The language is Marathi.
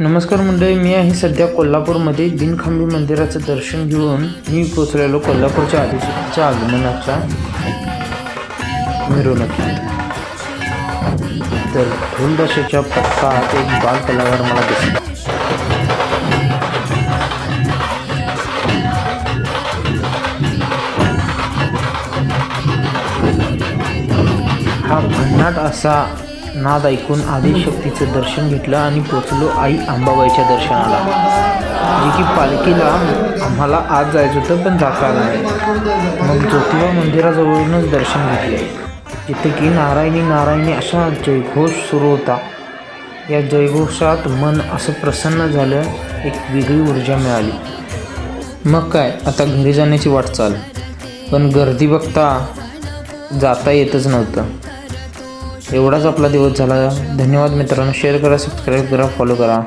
नमस्कार मंडळी, मी आहे सध्या कोल्हापूरमध्ये बिनखांबी मंदिराचं दर्शन घेऊन मी पोचलेलो कोल्हापूरच्या आदिशक्तीच्या आगमनाच्या मिरवणुकीत. तर ढोलदशेच्या पथकात एक बाल कलाकार मला दिसला. हा भन्नाट असा नाद ऐकून आदिशक्तीचं दर्शन घेतलं आणि पोचलो आई अंबाबाईच्या दर्शनाला, जे की पालखीला आम्हाला आज जायचं होतं पण जाता आलं नाही. मग ज्योतिबा मंदिराजवळूनच दर्शन घेतले, जिथे की नारायणी नारायणी असा जयघोष सुरू होता. या जयघोषात मन असं प्रसन्न झालं, एक वेगळी ऊर्जा मिळाली. मग काय, आता घरी जाण्याची वाटचाल. पण गर्दी बघता जाता येतच नव्हतं. एवढाच आपला दिवस झाला. धन्यवाद मित्रांनो. शेअर करा, सबस्क्राईब करा, फॉलो करा.